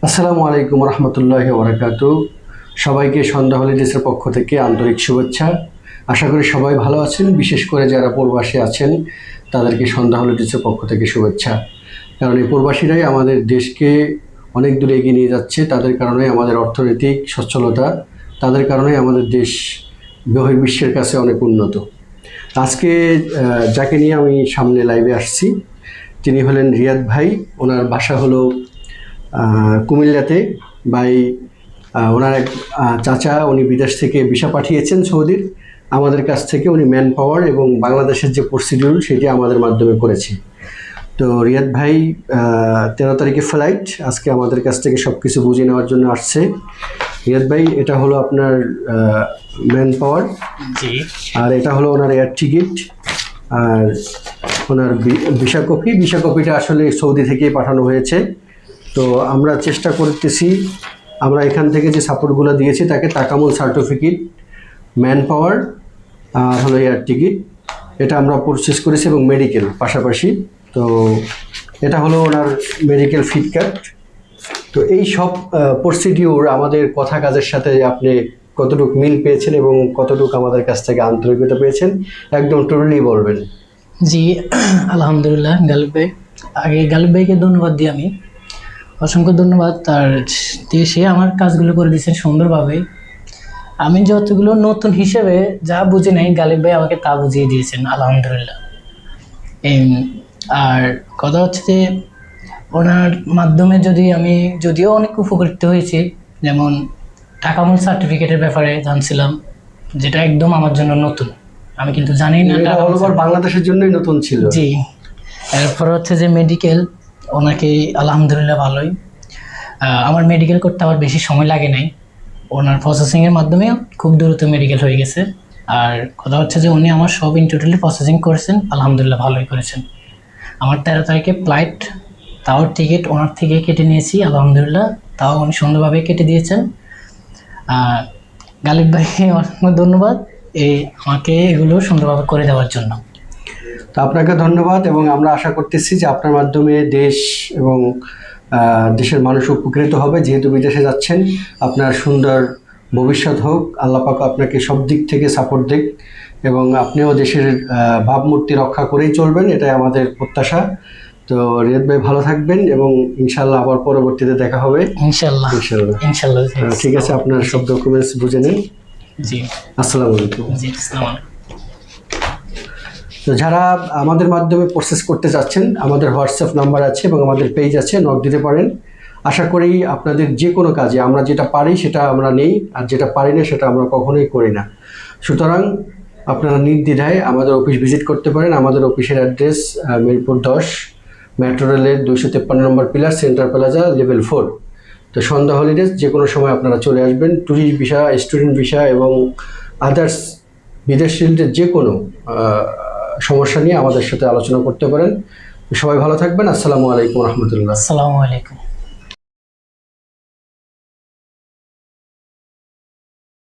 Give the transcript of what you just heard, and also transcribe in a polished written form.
আসসালামু আলাইকুম রহমতুল্লাহি ওয়া বারাকাতুহু। সবাইকে সন্ধ্যা হলিডেজের পক্ষ থেকে আন্তরিক শুভেচ্ছা। আশা করি সবাই ভালো আছেন, বিশেষ করে যারা প্রবাসী আছেন তাদেরকে সন্ধ্যা হলিডেজের পক্ষ থেকে শুভেচ্ছা। কারণ এই প্রবাসীরাই আমাদের দেশকে অনেক দূরে এগিয়ে নিয়ে যাচ্ছে। তাদের কারণে আমাদের অর্থনৈতিক সচ্ছলতা, তাদের কারণে আমাদের দেশ বহির্বিশ্বের কাছে অনেক উন্নত। আজকে যাকে নিয়ে আমি সামনে লাইভে আসছি তিনি হলেন রিয়াদ ভাই। ওনার বাসা হলো কুমিল্লাতে। ভাই ওনার এক চাচা, উনি বিদেশ থেকে ভিসা পাঠিয়েছেন সৌদির। আমাদের কাছ থেকে উনি ম্যান পাওয়ার এবং বাংলাদেশের যে প্রসিডিউর সেটি আমাদের মাধ্যমে করেছে। তো রিয়াদ ভাই 13 তারিখে ফ্লাইট, আজকে আমাদের কাছ থেকে সব কিছু বুঝে নেওয়ার জন্য আসছে। রিয়াদ ভাই, এটা হলো আপনার ম্যান পাওয়ার, জি, আর এটা হলো ওনার এয়ার টিকিট, আর ওনার ভিসা কপি। ভিসা কপিটা আসলে সৌদি থেকেই পাঠানো হয়েছে। তো আমরা চেষ্টা করতেছি, আমরা এখান থেকে যে সাপোর্টগুলো দিয়েছি তাকে তাকামুল সার্টিফিকেট, ম্যান পাওয়ার আর হলো এয়ার টিকিট, এটা আমরা প্রসেস করেছি এবং মেডিকেল পাশাপাশি। তো এটা হলো ওনার মেডিকেল ফিট কার্ড। তো এই সব প্রসিডিউর আমাদের কথা কাজের সাথে আপনি কতটুকু মিল পেয়েছেন এবং কতটুকু আমাদের কাছ থেকে আন্তরিকতা পেয়েছেন একদম টোটালি বলবেন। জি, আলহামদুলিল্লাহ। গালিব ভাই, আগে গালিব ভাইকে ধন্যবাদ দিই আমি, অসংখ্য ধন্যবাদ। তার সে আমার কাজগুলো করে দিয়েছেন সুন্দরভাবে। আমি যতগুলো নতুন হিসেবে যা বুঝি নাই, গালিব ভাই আমাকে তা বুঝিয়ে দিয়েছেন, আলহামদুলিল্লাহ। আর কথা হচ্ছে যে ওনার মাধ্যমে যদিও অনেক উপকৃত হয়েছি। যেমন টাকামূল সার্টিফিকেটের ব্যাপারে জানছিলাম, যেটা একদম আমার জন্য নতুন, আমি কিন্তু জানি না। এটা অল ওভার বাংলাদেশের জন্যই নতুন ছিল। জি। এরপর হচ্ছে যে মেডিকেল, ওনাকে আলহামদুলিল্লাহ ভালোই। আমার মেডিকেল করতে আমার বেশি সময় লাগে নাই, ওনার প্রসেসিংয়ের মাধ্যমে খুব দ্রুত মেডিকেল হয়ে গেছে। আর কথা হচ্ছে যে উনি আমার সব ইন টোটালি প্রসেসিং করেছেন, আলহামদুলিল্লাহ ভালোই করেছেন। আমার 13 তারিখে ফ্লাইট, তাও টিকিট ওনার থেকে কেটে নিয়েছি, আলহামদুলিল্লাহ, তাও উনি সুন্দরভাবে কেটে দিয়েছেন। গালিব ভাইকে অসংখ্য ধন্যবাদ আমাকে এগুলো সুন্দরভাবে করে দেওয়ার জন্য। তো আপনাকে ধন্যবাদ, এবং আমরা আশা করতেছি যে আপনার মাধ্যমে দেশ এবং দেশের মানুষ উপকৃত হবে। যেহেতু বিদেশে যাচ্ছেন, আপনার সুন্দর ভবিষ্যৎ হোক, আল্লাহ পাক আপনাকে সব দিক থেকে সাপোর্ট দিক এবং আপনিও দেশের ভাবমূর্তি রক্ষা করেই চলবেন, এটাই আমাদের প্রত্যাশা। তো রিয়াদ ভাই ভালো থাকবেন এবং ইনশাল্লাহ আবার পরবর্তীতে দেখা হবে। ইনশাল্লাহ ইনশাল্লাহ ইনশাল্লাহ। ঠিক আছে, আপনার সব ডকুমেন্টস বুঝে নিন। জি, আসসালামু আলাইকুম। জি, আসসালামু আলাইকুম। তো যারা আমাদের মাধ্যমে প্রসেস করতে চাচ্ছেন, আমাদের হোয়াটসঅ্যাপ নাম্বার আছে এবং আমাদের পেজ আছে, নক দিতে পারেন। আশা করি আপনাদের যে কোনো কাজে আমরা যেটা পারি সেটা আমরা নেই, আর যেটা পারি না সেটা আমরা কখনোই করি না। সুতরাং আপনারা নির্দ্বিধায় আমাদের অফিস ভিজিট করতে পারেন। আমাদের অফিসের অ্যাড্রেস মিরপুর 10, মেট্রো রেলের 253 নম্বর পিলার, সেন্ট্রাল প্লাজা, লেভেল 4। তো সন্ধ্যা হলিডেজ যে কোনো সময় আপনারা চলে আসবেন। ট্যুরিস্ট ভিসা, স্টুডেন্ট ভিসা এবং আদার্স বিদেশ রিলেটেড যে কোনো সমস্যা নিয়ে আমাদের সাথে আলোচনা করতে পারেন। সবাই ভালো থাকবেন। আসসালামু আলাইকুম রহমতুল্লাহ। আসসালামু আলাইকুম।